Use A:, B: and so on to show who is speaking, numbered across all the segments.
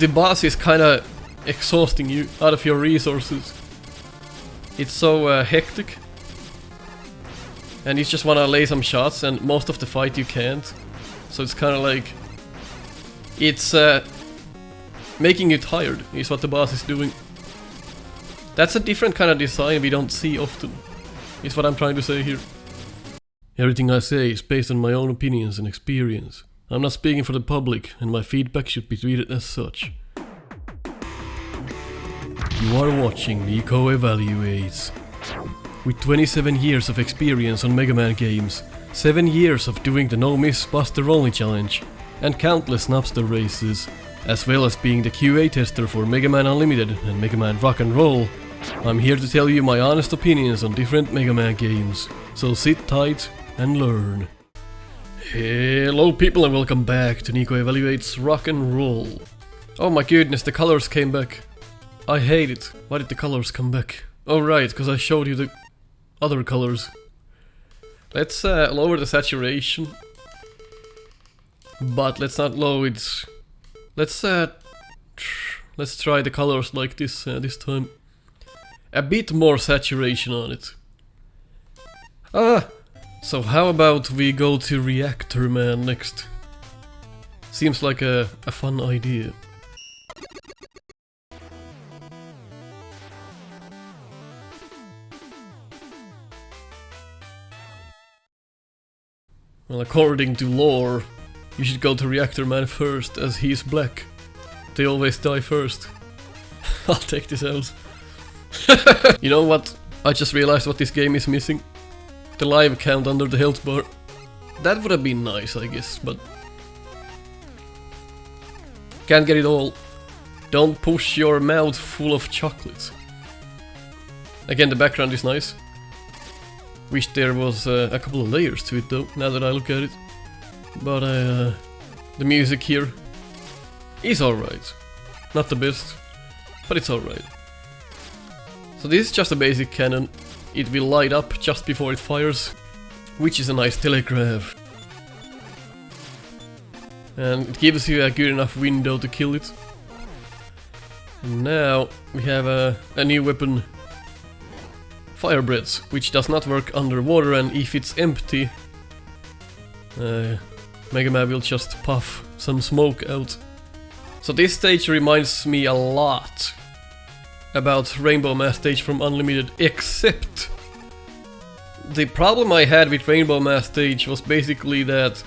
A: the boss is kinda exhausting you out of your resources. It's so hectic. And you just wanna lay some shots, and most of the fight you can't. So it's kinda like... It's making you tired, is what the boss is doing. That's a different kind of design we don't see often, is what I'm trying to say here. Everything I say is based on my own opinions and experience. I'm not speaking for the public, and my feedback should be treated as such. You are watching Nico Evaluates. With 27 years of experience on Mega Man games, 7 years of doing the No Miss Buster Only challenge, and countless Snupster Races, as well as being the QA tester for Mega Man Unlimited and Mega Man Rock and Roll, I'm here to tell you my honest opinions on different Mega Man games, so sit tight and learn. Hello people and welcome back to Nico Evaluates Rock and Roll. Oh my goodness, the colors came back. I hate it. Why did the colors come back? Oh right, because I showed you the other colors. Let's lower the saturation. But let's not lower it. Let's try the colors like this this time. A bit more saturation on it. So how about we go to Reactor Man next? Seems like a fun idea. Well, according to lore, you should go to Reactor Man first, as he's black. They always die first. I'll take this out. You know what? I just realized what this game is missing. The live count under the health bar. That would have been nice, I guess, but... Can't get it all. Don't push your mouth full of chocolate. Again, the background is nice. Wish there was a couple of layers to it though, now that I look at it. But the music here is alright. Not the best, but it's alright. So this is just a basic cannon. It will light up just before it fires, which is a nice telegraph. And it gives you a good enough window to kill it. And now we have a new weapon. Fire breaths, which does not work underwater, and if it's empty, Mega Man will just puff some smoke out. So this stage reminds me a lot about Rainbow Man stage from Unlimited, except the problem I had with Rainbow Man stage was basically that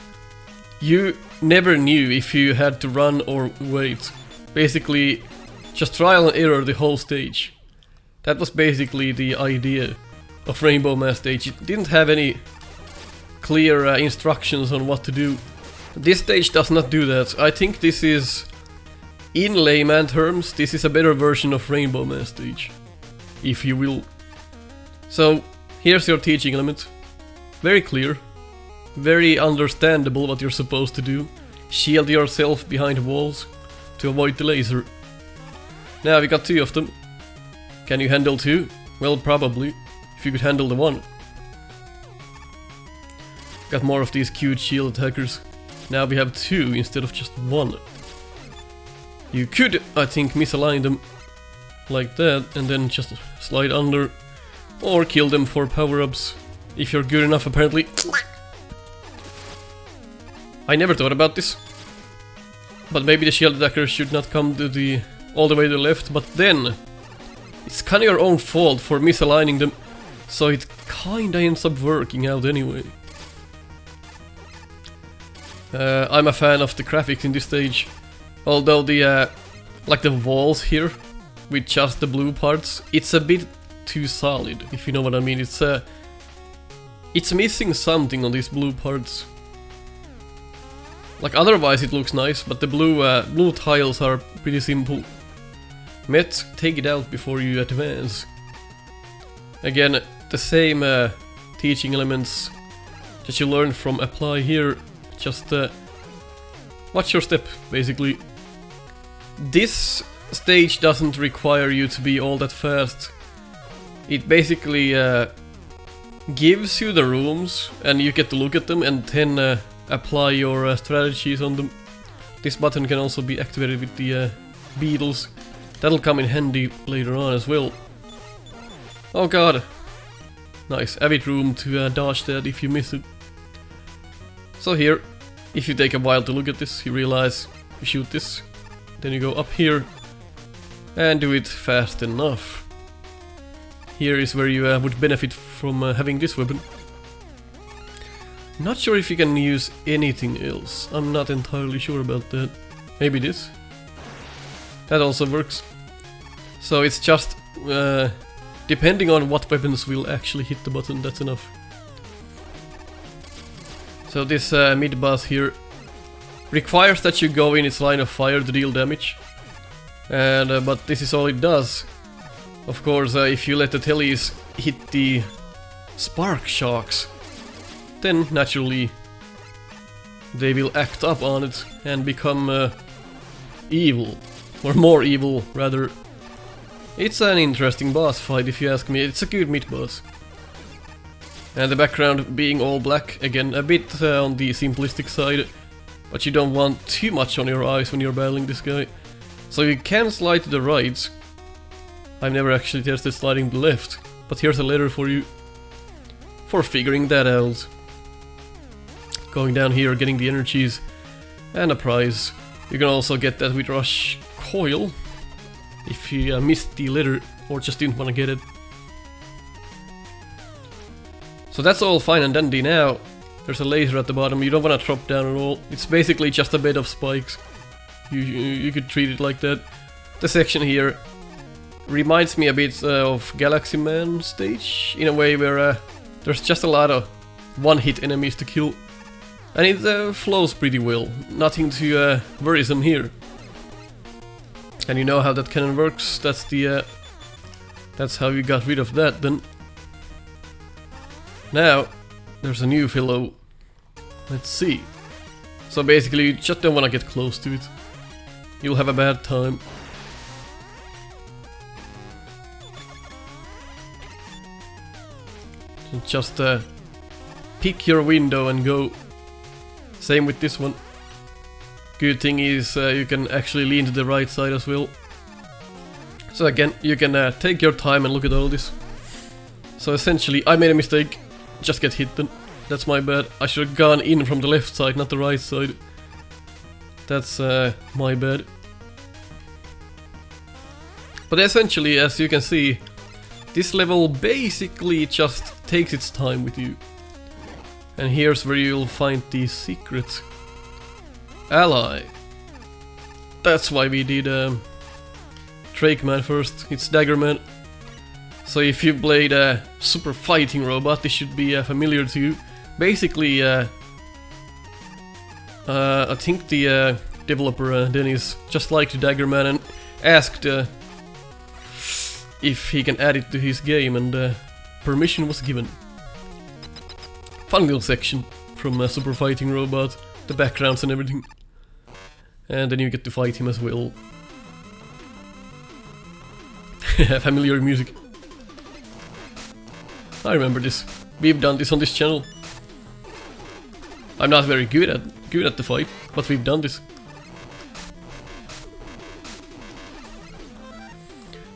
A: you never knew if you had to run or wait. Basically, just trial and error the whole stage. That was basically the idea of Rainbow Man stage. It didn't have any clear instructions on what to do. This stage does not do that. I think this is, in layman terms, this is a better version of Rainbow Man stage, if you will. So, here's your teaching element. Very clear. Very understandable what you're supposed to do. Shield yourself behind walls to avoid the laser. Now we got two of them. Can you handle two? Well, probably, if you could handle the one. Got more of these cute shield attackers. Now we have two instead of just one. You could, I think, misalign them like that and then just slide under, or kill them for power-ups if you're good enough, apparently. I never thought about this, but maybe the shield attackers should not come to all the way to the left, but then it's kinda your own fault for misaligning them, so it kinda ends up working out anyway. I'm a fan of the graphics in this stage, although the like the walls here with just the blue parts, it's a bit too solid, if you know what I mean. It's missing something on these blue parts. Like otherwise it looks nice, but the blue tiles are pretty simple. Met, take it out before you advance. Again, the same teaching elements that you learn from apply here. Just watch your step, basically. This stage doesn't require you to be all that fast. It basically gives you the rooms and you get to look at them and then apply your strategies on them. This button can also be activated with the beetles. That'll come in handy later on as well. Oh god. Nice, avid room to dodge that if you miss it. So here, if you take a while to look at this, you realize you shoot this. Then you go up here and do it fast enough. Here is where you would benefit from having this weapon. Not sure if you can use anything else. I'm not entirely sure about that. Maybe this? That also works. So it's just depending on what weapons will actually hit the button, that's enough. So this mid-boss here requires that you go in its line of fire to deal damage. And but this is all it does. Of course, if you let the tellies hit the spark shocks, then naturally they will act up on it and become evil. Or more evil, rather. It's an interesting boss fight if you ask me. It's a good mid-boss. And the background being all black, again, a bit on the simplistic side. But you don't want too much on your eyes when you're battling this guy. So you can slide to the right. I've never actually tested sliding to the left. But here's a letter for you. For figuring that out. Going down here, getting the energies. And a prize. You can also get that with Rush Coil. If you missed the letter or just didn't want to get it. So that's all fine and dandy now. There's a laser at the bottom, you don't want to drop down at all. It's basically just a bed of spikes. You could treat it like that. The section here reminds me a bit of Galaxy Man stage, in a way where there's just a lot of one-hit enemies to kill. And it flows pretty well, nothing too worrisome here. And you know how that cannon works, that's how you got rid of that then. Now, there's a new fellow. Let's see. So basically, you just don't want to get close to it. You'll have a bad time. So just pick your window and go. Same with this one. Good thing is you can actually lean to the right side as well. So again, you can take your time and look at all this. So essentially, I made a mistake. Just get hit then. That's my bad. I should have gone in from the left side, not the right side. That's my bad. But essentially, as you can see, this level basically just takes its time with you. And here's where you'll find the secret ally. That's why we did Drake Man first. It's Dagger Man. So if you played a super fighting robot, this should be familiar to you. Basically, I think the developer Dennis just liked Dagger Man and asked if he can add it to his game, and permission was given. Fun little section from Super Fighting Robot, the backgrounds and everything. And then you get to fight him as well. Familiar music. I remember this. We've done this on this channel. I'm not very good at the fight, but we've done this.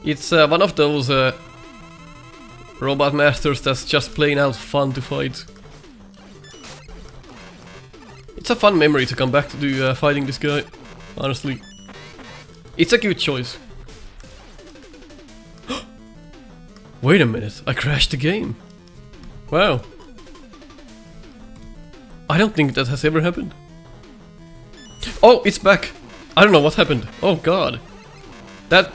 A: It's one of those robot masters that's just plain out fun to fight. It's a fun memory to come back to do fighting this guy, honestly. It's a good choice. Wait a minute, I crashed the game. Wow. I don't think that has ever happened. Oh, it's back. I don't know what happened. Oh god. That...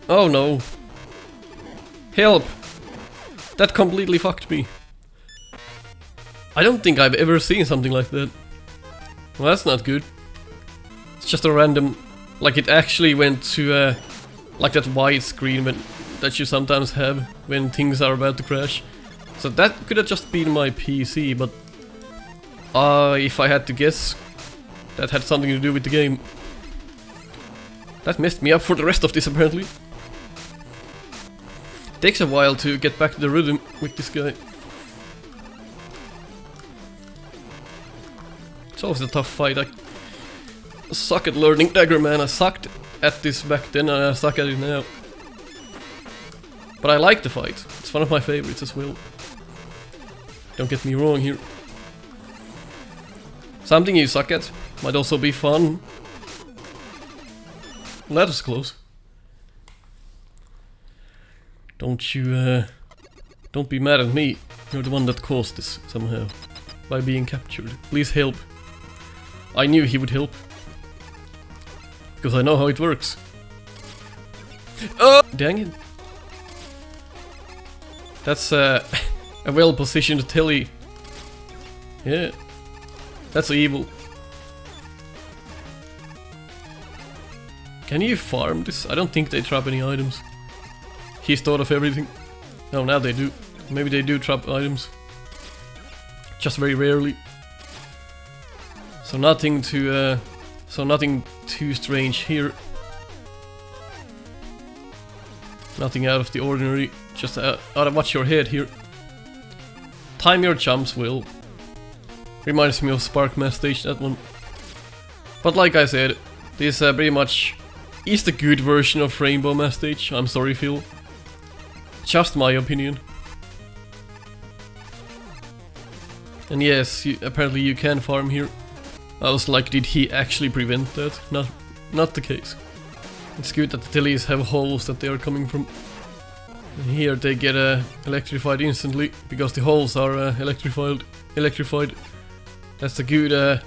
A: Oh no. Help. That completely fucked me. I don't think I've ever seen something like that. Well, that's not good. It's just a random... Like it actually went to like that widescreen that you sometimes have when things are about to crash. So that could have just been my PC, but if I had to guess, that had something to do with the game. That messed me up for the rest of this apparently. Takes a while to get back to the rhythm with this guy. It's always a tough fight. I suck at learning Dagger Man. I sucked at this back then and I suck at it now. But I like the fight. It's one of my favorites as well. Don't get me wrong here. Something you suck at might also be fun. Well, that was close. Don't you, don't be mad at me. You're the one that caused this somehow. By being captured. Please help. I knew he would help. Because I know how it works. Oh! Dang it. That's a well-positioned telly. Yeah. That's evil. Can you farm this? I don't think they trap any items. He's thought of everything. Oh, now they do. Maybe they do trap items. Just very rarely. So nothing too strange here. Nothing out of the ordinary. Just watch your head here. Time your jumps, Will. Reminds me of Sparkman stage, that one. But like I said, this pretty much is the good version of Rainbow Man stage. I'm sorry, Phil. Just my opinion. And yes, apparently you can farm here. I was like, did he actually prevent that? Not the case. It's good that the tellies have holes that they are coming from. And here they get electrified instantly, because the holes are electrified. That's a good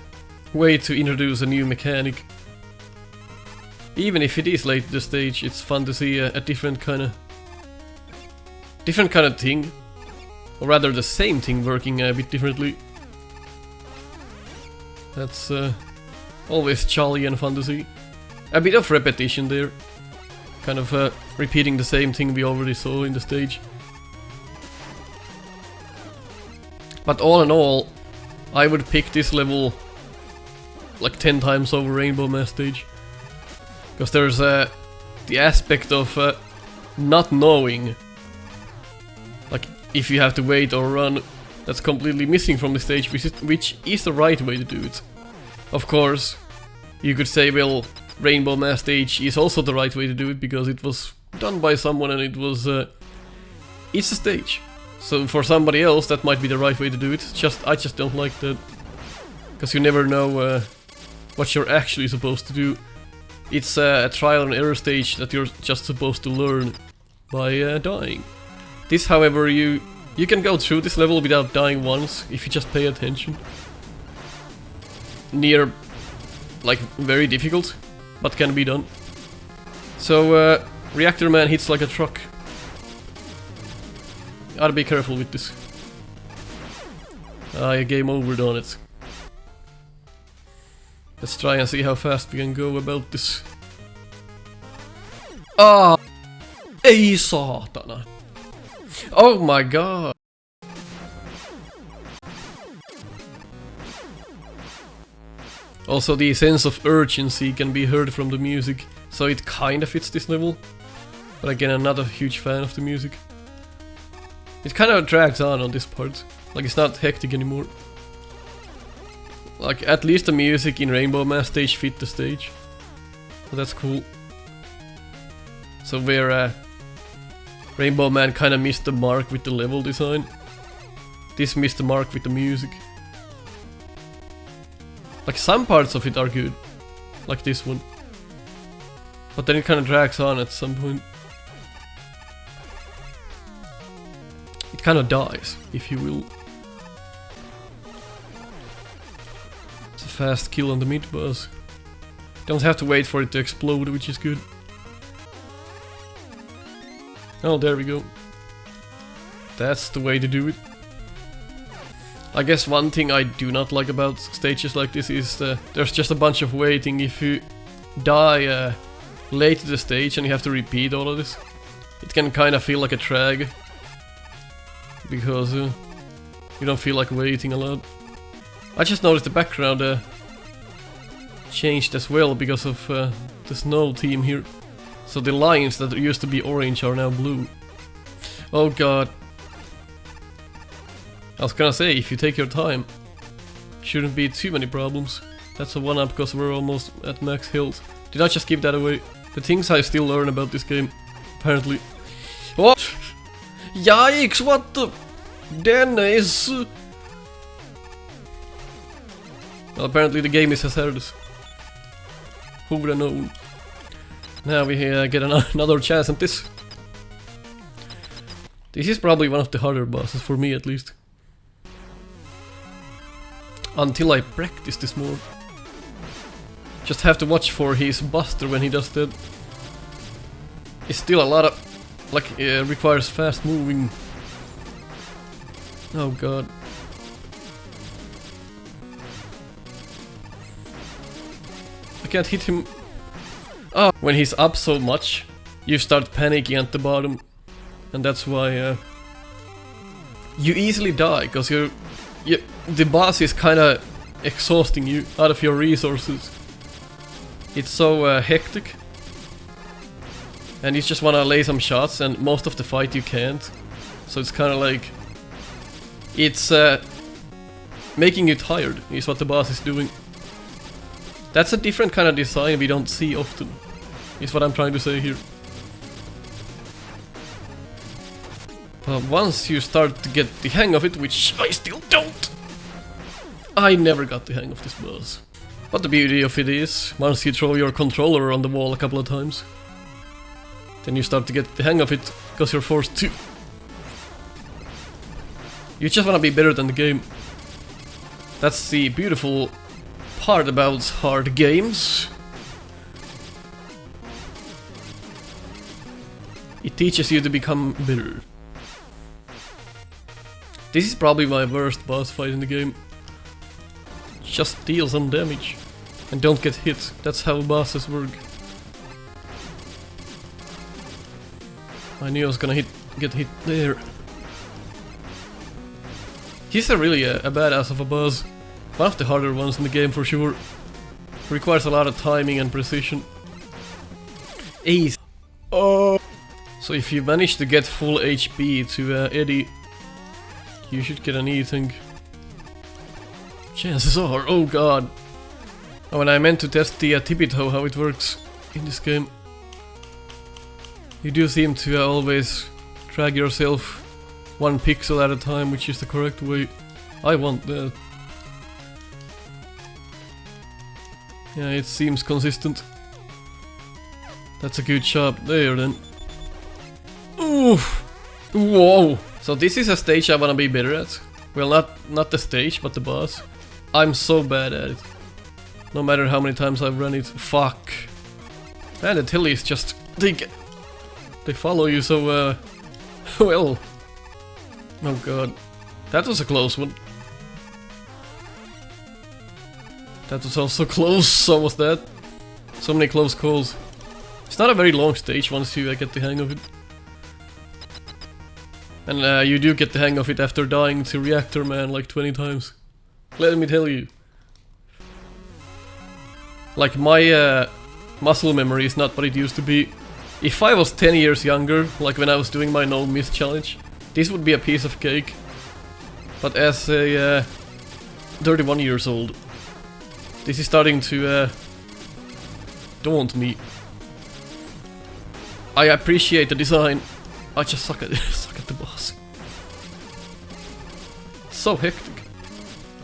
A: way to introduce a new mechanic. Even if it is late in the stage, it's fun to see a different kind of thing. Or rather the same thing working a bit differently. That's always jolly and fun to see. A bit of repetition there. Kind of repeating the same thing we already saw in the stage. But all in all, I would pick this level like 10 times over Rainbow Man stage. Because there's the aspect of not knowing. Like, if you have to wait or run, that's completely missing from the stage, which is the right way to do it. Of course, you could say, well, Rainbow Man stage is also the right way to do it, because it was done by someone and it was... it's a stage. So for somebody else, that might be the right way to do it. I just don't like that. Because you never know what you're actually supposed to do. It's a trial and error stage that you're just supposed to learn by dying. This, however, you can go through this level without dying once, if you just pay attention. Near, like, very difficult, but can be done. So, Reactor Man hits like a truck. Gotta be careful with this. Game over on it. Let's try and see how fast we can go about this. Ah! Ei saatana! Oh my god! Also, the sense of urgency can be heard from the music, so it kinda fits this level. But again, I'm not a huge fan of the music. It kinda drags on this part, like it's not hectic anymore. Like, at least the music in Rainbow Man stage fit the stage. So that's cool. So where Rainbow Man kinda missed the mark with the level design, this missed the mark with the music. Like, some parts of it are good, like this one. But then it kinda drags on at some point. It kinda dies, if you will. It's a fast kill on the mid boss. Don't have to wait for it to explode, which is good. Oh, there we go. That's the way to do it. I guess one thing I do not like about stages like this is there's just a bunch of waiting. If you die late to the stage and you have to repeat all of this, it can kind of feel like a drag. Because you don't feel like waiting a lot. I just noticed the background changed as well because of the snow theme here. So the lines that used to be orange are now blue. Oh god. I was gonna say, if you take your time, shouldn't be too many problems. That's a 1-up because we're almost at max health. Did I just give that away? The things I still learn about this game, apparently. What? Yikes, what the... Dennis! Well, apparently the game is hazardous. Who would have known? Now we get another chance at this. This is probably one of the harder bosses, for me at least. Until I practice this more. Just have to watch for his buster when he does that. It's still a lot of... like, requires fast moving. Oh god. I can't hit him. Oh, when he's up so much, you start panicking at the bottom. And that's why you easily die, because the boss is kinda exhausting you out of your resources. It's so hectic. And you just wanna lay some shots, and most of the fight you can't. So it's kinda like... it's making you tired, is what the boss is doing. That's a different kind of design we don't see often, is what I'm trying to say here. But once you start to get the hang of it, which I still don't, I never got the hang of this boss. But the beauty of it is, once you throw your controller on the wall a couple of times, then you start to get the hang of it, because you're forced to. You just wanna be better than the game. That's the beautiful part about hard games. It teaches you to become better. This is probably my worst boss fight in the game. Just deal some damage and don't get hit. That's how bosses work. I knew I was gonna get hit there. He's a really a badass of a boss. One of the harder ones in the game for sure. Requires a lot of timing and precision. Ace. Oh. So if you manage to get full HP to Eddie, you should get anything. Chances are, oh god. Oh, and I meant to test the tippy-toe, how it works in this game. You do seem to always drag yourself 1 pixel at a time, which is the correct way. I want that. Yeah, it seems consistent. That's a good shot there then. Oof! Whoa! So this is a stage I wanna be better at. Well, not the stage, but the boss. I'm so bad at it. No matter how many times I've run it. Fuck. Man, the tellies just... They follow you so, well. Oh god. That was a close one. That was also close, so was that. So many close calls. It's not a very long stage once you get the hang of it. And you do get the hang of it after dying to Reactor Man like 20 times. Let me tell you. Like, my muscle memory is not what it used to be. If I was 10 years younger, like when I was doing my no miss challenge, this would be a piece of cake. But as a 31 years old, this is starting to daunt me. I appreciate the design. I just suck at the boss. So hectic.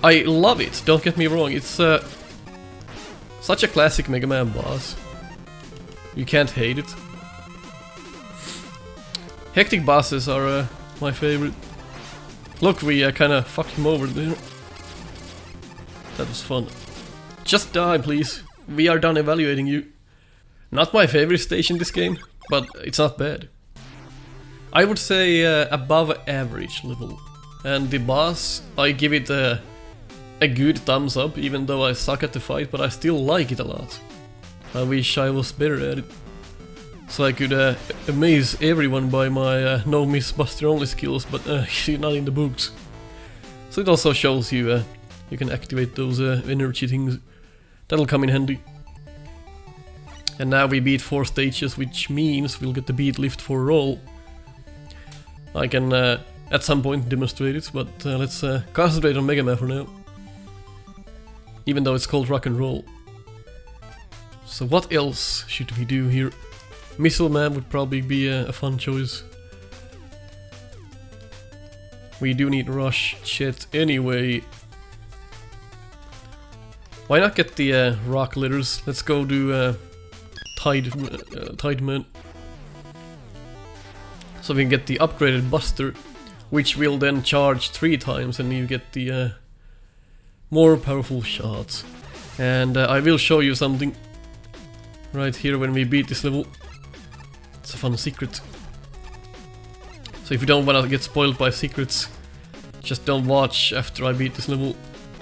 A: I love it, don't get me wrong, it's such a classic Mega Man boss. You can't hate it. Hectic bosses are my favorite. Look, we kinda fucked him over there. That was fun. Just die, please. We are done evaluating you. Not my favorite stage in this game, but it's not bad. I would say above average level. And the boss, I give it a good thumbs up, even though I suck at the fight, but I still like it a lot. I wish I was better at it. So I could amaze everyone by my no miss buster only skills, but not in the books. So it also shows you you can activate those energy things. That'll come in handy. And now we beat 4 stages, which means we'll get the beat lift for roll. I can at some point demonstrate it, but let's concentrate on Mega Man for now. Even though it's called rock and roll. So what else should we do here? Missile Man would probably be a fun choice. We do need Rush Jet anyway. Why not get the rock litters? Let's go do Tide Man. So we can get the upgraded Buster, which will then charge 3 times and you get the more powerful shots. And I will show you something right here when we beat this level. It's a fun secret. So if you don't want to get spoiled by secrets, just don't watch after I beat this level.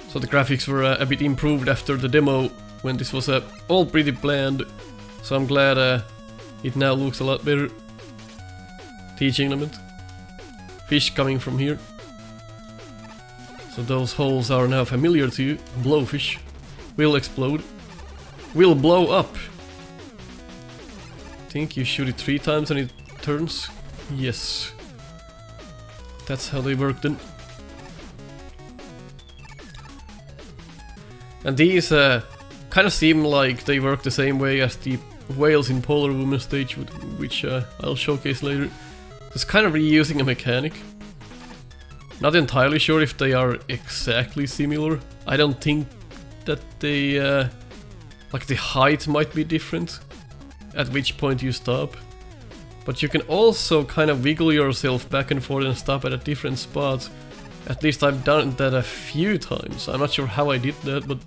A: So the graphics were a bit improved after the demo, when this was all pretty bland. So I'm glad it now looks a lot better. Teaching element. Fish coming from here. So those holes are now familiar to you. Blowfish. Will explode. Will blow up. Think you shoot it 3 times and it turns? Yes. That's how they work then. And these kind of seem like they work the same way as the whales in Polar Woman stage, which I'll showcase later. It's kind of reusing a mechanic. Not entirely sure if they are exactly similar. I don't think that they... like the height might be different, at which point you stop. But you can also kind of wiggle yourself back and forth and stop at a different spot. At least I've done that a few times. I'm not sure how I did that, but...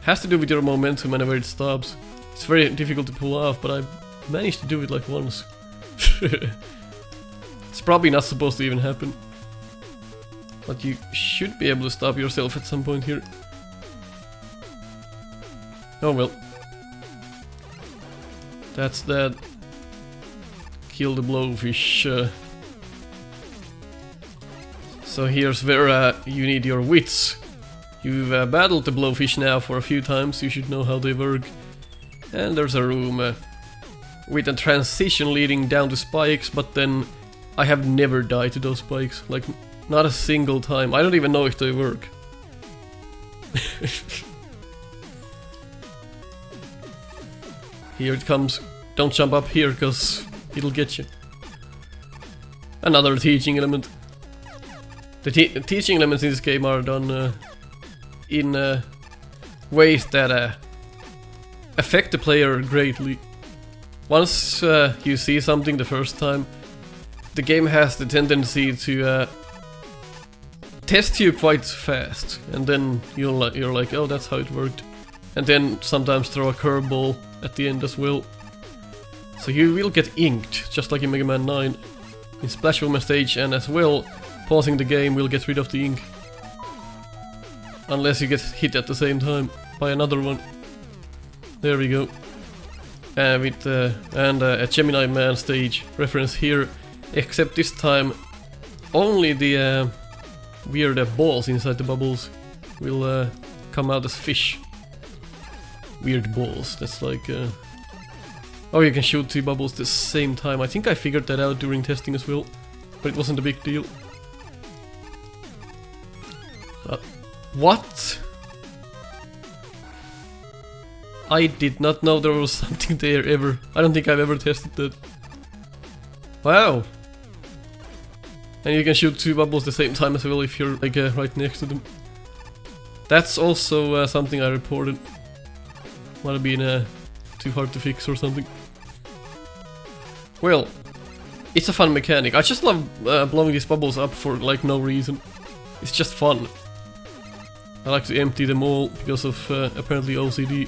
A: has to do with your momentum and where it stops. It's very difficult to pull off, but I managed to do it like once. It's probably not supposed to even happen. But you should be able to stop yourself at some point here. Oh well. That's that. Kill the blowfish. So here's where you need your wits. You've battled the blowfish now for a few times, you should know how they work. And there's a room with a transition leading down to spikes, but then I have never died to those spikes. Like, not a single time. I don't even know if they work. Here it comes. Don't jump up here, cause it'll get you. Another teaching element. The teaching elements in this game are done in ways that affect the player greatly. Once you see something the first time, the game has the tendency to test you quite fast, and then you're like, oh, that's how it worked. And then sometimes throw a curveball at the end as well. So you will get inked, just like in Mega Man 9. In Splash Woman stage, and as well, pausing the game will get rid of the ink. Unless you get hit at the same time by another one. There we go. With a Gemini Man stage reference here, except this time only the weird balls inside the bubbles will come out as fish. Weird balls. That's like oh, you can shoot 2 bubbles at the same time. I think I figured that out during testing as well, but it wasn't a big deal. What? I did not know there was something there ever. I don't think I've ever tested that. Wow. And you can shoot 2 bubbles at the same time as well if you're like right next to them. That's also something I reported. Might have been too hard to fix or something. Well, it's a fun mechanic. I just love blowing these bubbles up for like no reason. It's just fun. I like to empty them all because of apparently OCD.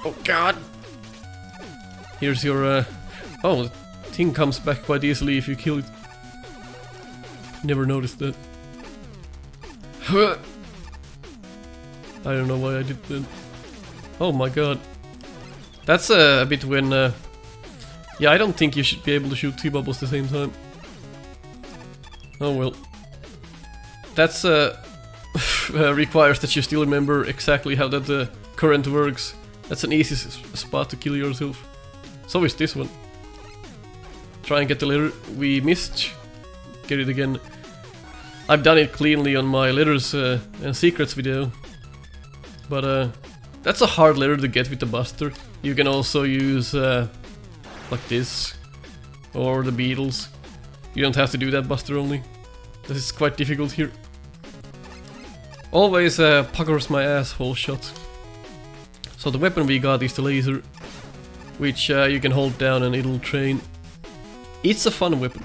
A: Oh god! Here's your oh, the thing comes back quite easily if you kill it. Never noticed that. I don't know why I did that. Oh my god. That's a bit when... yeah, I don't think you should be able to shoot 2 bubbles at the same time. Oh well. That's requires that you still remember exactly how that current works. That's an easy spot to kill yourself. So is this one. Try and get the letter. We missed. Get it again. I've done it cleanly on my letters and secrets video. But That's a hard letter to get with the Buster. You can also use like this, or the Beetles. You don't have to do that Buster only. This is quite difficult here. Always puckers my asshole shot. So the weapon we got is the laser, which you can hold down and it'll train. It's a fun weapon.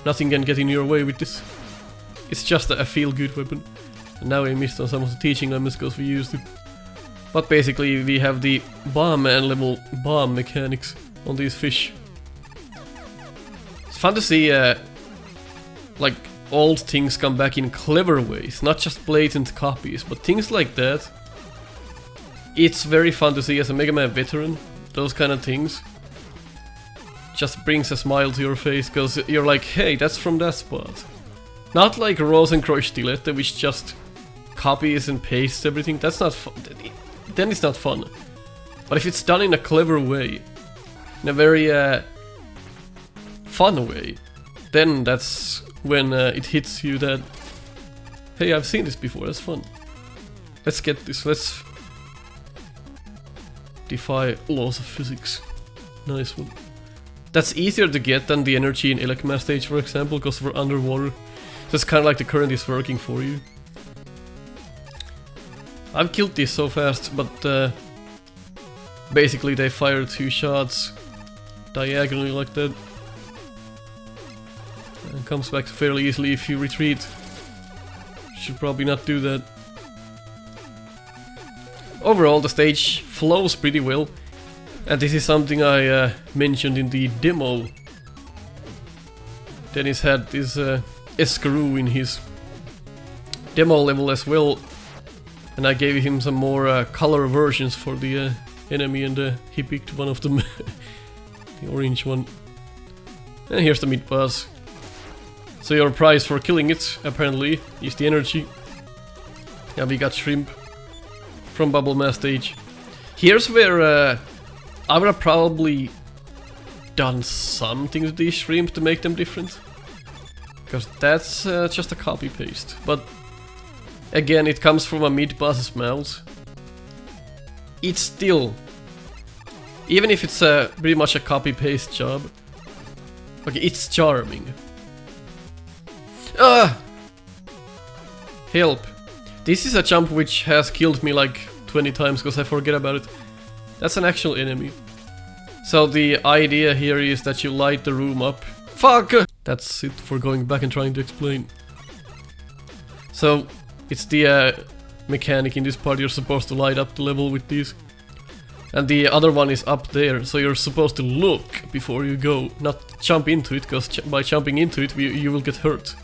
A: Nothing can get in your way with this. It's just a feel-good weapon. And now we missed on some of the teaching lemons because we used it. But basically we have the Bomb Man level bomb mechanics on these fish. It's fun to see like old things come back in clever ways, not just blatant copies, but things like that. It's very fun to see as a Mega Man veteran, those kind of things. Just brings a smile to your face, because you're like, hey, that's from that spot. Not like Rosenkreuz Stilette, which just copies and pastes everything. That's not fun. Then it's not fun. But if it's done in a clever way, in a very fun way, then that's when it hits you that, hey, I've seen this before, that's fun. Let's get this, let's defy laws of physics. Nice one. That's easier to get than the energy in Elecma stage, for example, because we're underwater. So it's kind of like the current is working for you. I've killed this so fast, but basically they fire 2 shots diagonally like that. And comes back fairly easily if you retreat. Should probably not do that. Overall, the stage flows pretty well. And this is something I mentioned in the demo. Dennis had this screw in his demo level as well. And I gave him some more color versions for the enemy, and he picked one of them. The orange one. And here's the mid boss. So your prize for killing it, apparently, is the energy. Yeah, we got Shrimp from Bubble Mass stage. Here's where I would have probably done something to these Shrimp to make them different. Because that's just a copy-paste. But again, it comes from a mid-boss's mouth. It's still, even if it's pretty much a copy-paste job, okay, it's charming. Help! This is a jump which has killed me like 20 times because I forget about it. That's an actual enemy. So the idea here is that you light the room up. Fuck! That's it for going back and trying to explain. So it's the mechanic in this part. You're supposed to light up the level with these. And the other one is up there, so you're supposed to look before you go, not jump into it, because by jumping into it you will get hurt.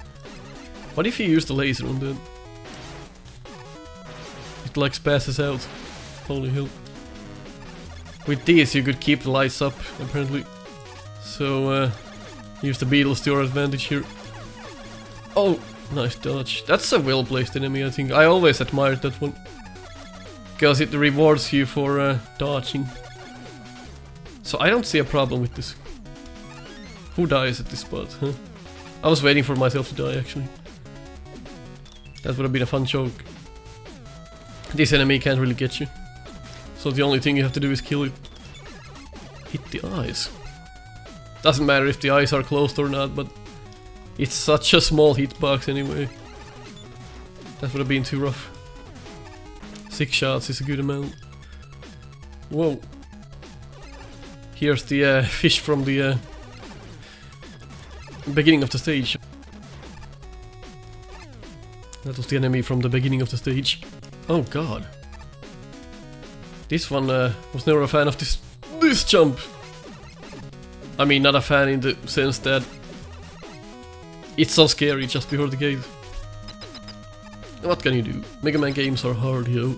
A: What if you use the laser on that? It like passes out. Holy hell. With these you could keep the lights up, apparently. So use the beetles to your advantage here. Oh, nice dodge. That's a well-placed enemy, I think. I always admired that one. Because it rewards you for dodging. So I don't see a problem with this. Who dies at this spot, huh? I was waiting for myself to die, actually. That would have been a fun joke. This enemy can't really get you. So the only thing you have to do is kill it. Hit the eyes. Doesn't matter if the eyes are closed or not, but it's such a small hitbox anyway. That would have been too rough. 6 shots is a good amount. Whoa. Here's the fish from the beginning of the stage. That was the enemy from the beginning of the stage. Oh god. This one was never a fan of this jump. I mean, not a fan in the sense that it's so scary just before the gate. What can you do? Mega Man games are hard, yo.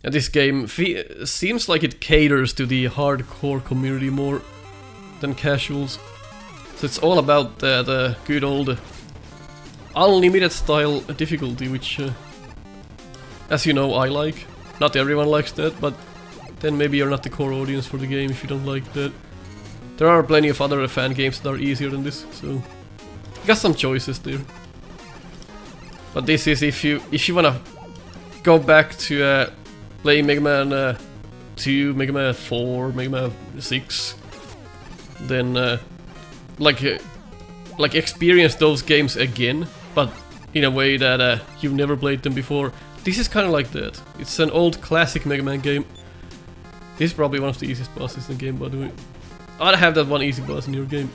A: And this game seems like it caters to the hardcore community more than casuals. So it's all about the good old unlimited style difficulty, which, as you know, I like. Not everyone likes that, but then maybe you're not the core audience for the game if you don't like that. There are plenty of other fan games that are easier than this, so you got some choices there. But this is if you wanna go back to play Mega Man 2, Mega Man 4, Mega Man 6, then like experience those games again, but in a way that you've never played them before. This is kind of like that. It's an old classic Mega Man game. This is probably one of the easiest bosses in the game, by the way. I'd have that one easy boss in your game.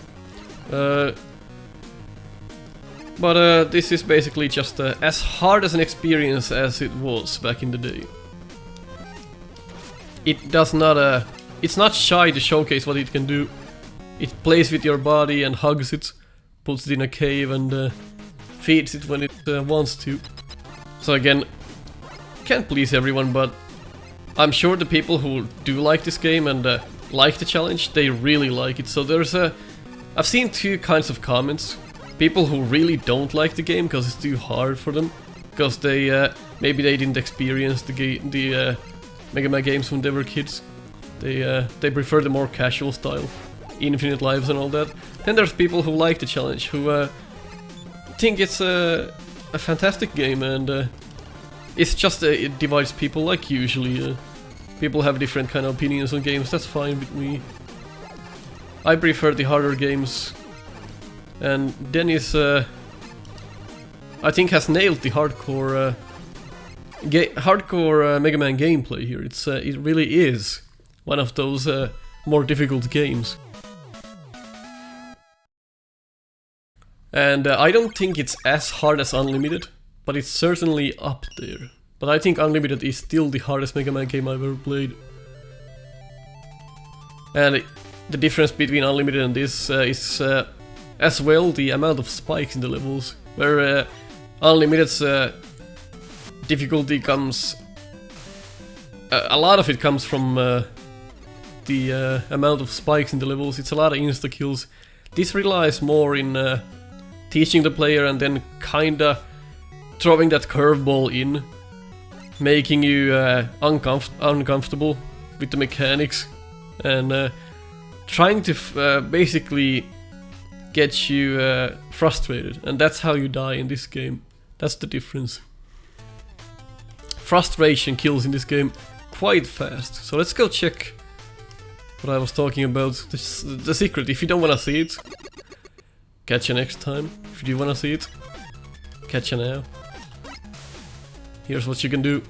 A: But this is basically just as hard as an experience as it was back in the day. It does not, it's not shy to showcase what it can do. It plays with your body and hugs it, puts it in a cave and feeds it when it wants to. So again, can't please everyone, but I'm sure the people who do like this game and like the challenge, they really like it. So there's I've seen two kinds of comments. People who really don't like the game because it's too hard for them, because they maybe they didn't experience the Mega Man games when they were kids. They prefer the more casual style, infinite lives and all that. Then there's people who like the challenge, who think it's a fantastic game, and it's just it divides people like usually. People have different kind of opinions on games. That's fine with me. I prefer the harder games. And Dennis, I think, has nailed the hardcore Mega Man gameplay here. It really is one of those more difficult games. And I don't think it's as hard as Unlimited, but it's certainly up there. But I think Unlimited is still the hardest Mega Man game I've ever played. And the difference between Unlimited and this is as well the amount of spikes in the levels, where Unlimited's difficulty comes... a lot of it comes from the amount of spikes in the levels. It's a lot of insta-kills. This relies more in teaching the player and then kinda throwing that curveball in, making you uncomfortable with the mechanics, and trying to basically get you frustrated, and that's how you die in this game. That's the difference. Frustration kills in this game quite fast. So let's go check what I was talking about, the secret. If you don't wanna see it, catch you next time. If you do wanna see it, catch you now. Here's what you can do.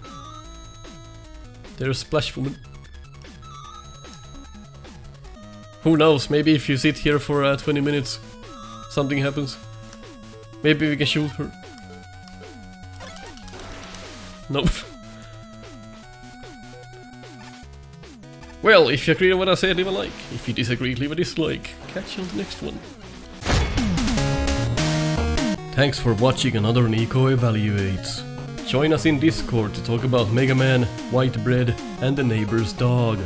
A: There's Splash Woman. Who knows, maybe if you sit here for 20 minutes, something happens. Maybe we can shoot her. Nope. Well, if you agree on what I said, leave a like. If you disagree, leave a dislike. Catch you on the next one. Thanks for watching another Nico Evaluates. Join us in Discord to talk about Mega Man, White Bread, and the neighbor's dog.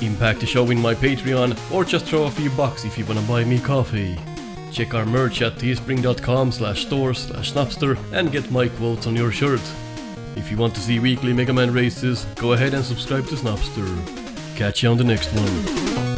A: Impact the show in my Patreon, or just throw a few bucks if you wanna buy me coffee. Check our merch at teespring.com/store/Snupster and get my quotes on your shirt. If you want to see weekly Mega Man races, go ahead and subscribe to Snupster. Catch you on the next one.